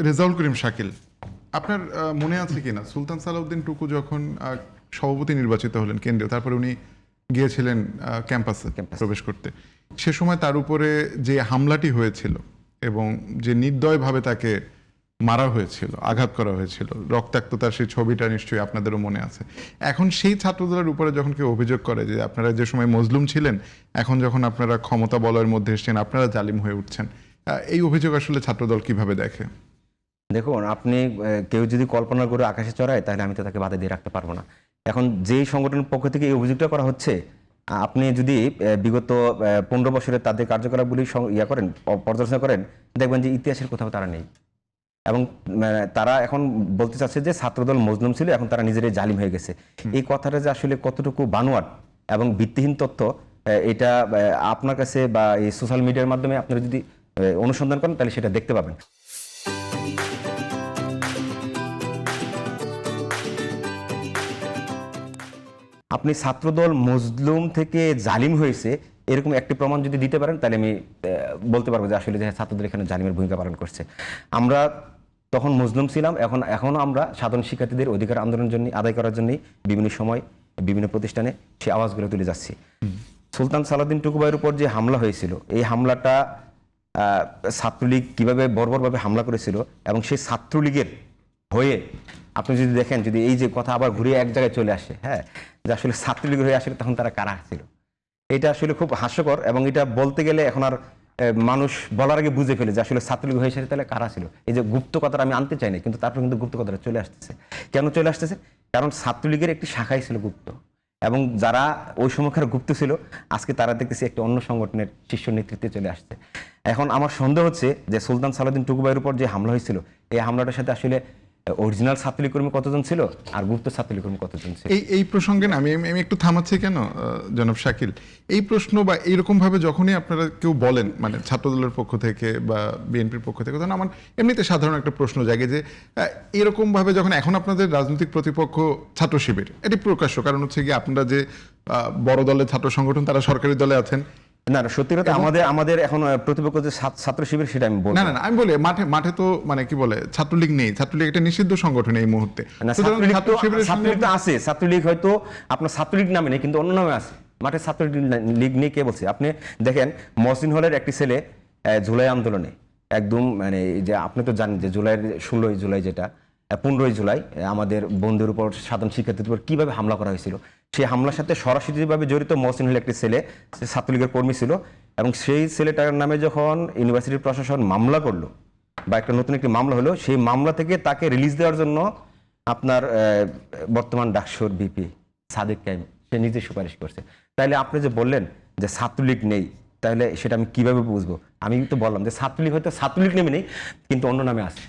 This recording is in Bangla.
রেজাউল করিম শাকিল, আপনার মনে আছে কিনা সুলতান সালাউদ্দিন টুকু যখন সভাপতি নির্বাচিত হলেন কেন্দ্রীয়, তারপরে উনি গিয়েছিলেন ক্যাম্পাসে প্রবেশ করতে, সে সময় তার উপরে যে হামলাটি হয়েছিল এবং যে নির্দয়ভাবে তাকে মারা হয়েছিল, আঘাত করা হয়েছিল, রক্তাক্ততার সেই ছবিটা নিশ্চয়ই আপনাদেরও মনে আছে। এখন সেই ছাত্রদলের উপরে যখন কেউ অভিযোগ করে যে আপনারা যে সময় মজলুম ছিলেন, এখন যখন আপনারা ক্ষমতা বলয়ের মধ্যে এসেছেন আপনারা জালিম হয়ে উঠছেন, এই অভিযোগ আসলে ছাত্রদল কিভাবে দেখে? দেখুন, আপনি কেউ যদি কল্পনা করে আকাশে চড়ায় তাহলে আমি তো তাকে বাধা দিয়ে রাখতে পারবো না। এখন যেই সংগঠনের পক্ষ থেকে এই অভিযোগটা করা হচ্ছে, আপনি যদি বিগত 15 বছরে তাদের কার্যকলাপগুলি করেন, পর্যালোচনা করেন, দেখবেন যে ইতিহাসের কোথাও তারা নেই। এবং তারা এখন বলতে চাচ্ছে যে ছাত্রদল মজলুম ছিল, এখন তারা নিজেরাই জালিম হয়ে গেছে। এই কথাটা যে আসলে কতটুকু বানোয়াট এবং ভিত্তিহীন তথ্য, এটা আপনার কাছে বা এই সোশ্যাল মিডিয়ার মাধ্যমে আপনারা যদি অনুসন্ধান করেন তাহলে সেটা দেখতে পাবেন। আপনি ছাত্রদল মজলুম থেকে জালিম হয়েছে এরকম একটি প্রমাণ যদি দিতে পারেন তাহলে আমি বলতে পারবো যে আসলে যে ছাত্রদল এখানে জালিমের ভূমিকা পালন করছে। আমরা তখন মজলুম ছিলাম, এখনো আমরা সাধারণ শিক্ষার্থীদের অধিকার আন্দোলনের জন্য আদায় করার জন্য বিভিন্ন সময় বিভিন্ন প্রতিষ্ঠানে সে আওয়াজগুলো তুলে যাচ্ছি। সুলতান সালাউদ্দিন টুকু ভাইয়ের উপর যে হামলা হয়েছিল, এই হামলাটা ছাত্রলীগ কিভাবে বর্বরভাবে হামলা করেছিল এবং সেই ছাত্রলীগের হয়ে আপনি যদি দেখেন, যদি এই যে কথা আবার ঘুরিয়ে এক জায়গায় চলে আসে, হ্যাঁ, যে আসলে ছাত্রলীগ হয়ে আসলে তখন তারা কারা ছিল, এটা আসলে খুব হাস্যকর। এবং এটা বলতে গেলে এখন আর মানুষ বলার আগে বুঝে ফেলে যে আসলে ছাত্রলীগ হয়ে এসেছে তাহলে কারা ছিল। এই যে গুপ্ত কথাটা আমি আনতে চাই না, কিন্তু তারপর কিন্তু গুপ্ত কথাটা চলে আসতেছে। কেন চলে আসতেছে? কারণ ছাত্রলীগের একটি শাখাই ছিল গুপ্ত, এবং যারা ওই সময়কার গুপ্ত ছিল আজকে তারা দেখতেছি একটা অন্য সংগঠনের শীর্ষ নেতৃত্বে চলে আসছে। এখন আমার সন্দেহ হচ্ছে যে সুলতান সালাউদ্দিন টুকু ভাইয়ের উপর যে হামলা হয়েছিল, এই হামলাটার সাথে আসলে অরিজিনাল ছাত্রলীগ কর্মী কতজন ছিল আর গুপ্ত ছাত্রলীগ কর্মী কতজন ছিল। এই প্রসঙ্গে না আমি একটু থামাচ্ছি কেন জনাব শাকিল, এই প্রশ্ন বা এইরকম ভাবে যখনই আপনারা কেউ বলেন, মানে ছাত্রদলের পক্ষ থেকে বা বিএনপির পক্ষ থেকে, তখন আমার এমনিতে সাধারণ একটা প্রশ্ন জাগে যে এরকম ভাবে যখন এখন আপনাদের রাজনৈতিক প্রতিপক্ষ ছাত্র শিবির, এটি প্রকাশ্য, কারণ হচ্ছে কি আপনারা যে বড় দলের ছাত্র সংগঠন তারা সরকারি দলে আছেন। না, সত্যি কথা আমাদের এখন প্রতিপক্ষ যে ছাত্র শিবির সেটা আমি বলবো না, আমি বলি মাঠে তো মানে কি বলে ছাত্রলীগ নেই, ছাত্রলীগ একটা নিষিদ্ধ সংগঠন এই মুহূর্তে। ছাত্রলীগ তো আছে, ছাত্রলীগ হয়তো আপনার ছাত্রলীগ নামে নেই কিন্তু অন্য নামে আছে। মাঠে ছাত্রলীগ নিয়ে কে বলছে? আপনি দেখেন মহসিন হলের একটি ছেলে জুলাই আন্দোলনে একদম, মানে যে আপনি তো জানেন যে জুলাইয়ের 16 জুলাই যেটা 15 জুলাই আমাদের বন্ধুর উপর, সাধারণ শিক্ষার্থীদের উপর কিভাবে হামলা করা হয়েছিল, সেই হামলার সাথে সরাসরিভাবে জড়িত মহসিন হলের একটি ছেলে, সে ছাত্রলীগের কর্মী ছিল। এবং সেই ছেলেটার নামে যখন ইউনিভার্সিটির প্রশাসন মামলা করলো বা একটা নতুন একটি মামলা হলো, সেই মামলা থেকে তাকে রিলিজ দেওয়ার জন্য আপনার বর্তমান ডাকসুর ভিপি সাদিক কাইম সে নিজে সুপারিশ করছে। তাইলে আপনি যে বললেন যে ছাত্রলীগ নেই, তাহলে সেটা আমি কিভাবে বুঝবো? আমি তো বললাম যে ছাত্রলীগ হয়তো ছাত্রলীগ নামে নেই কিন্তু অন্য নামে আছে।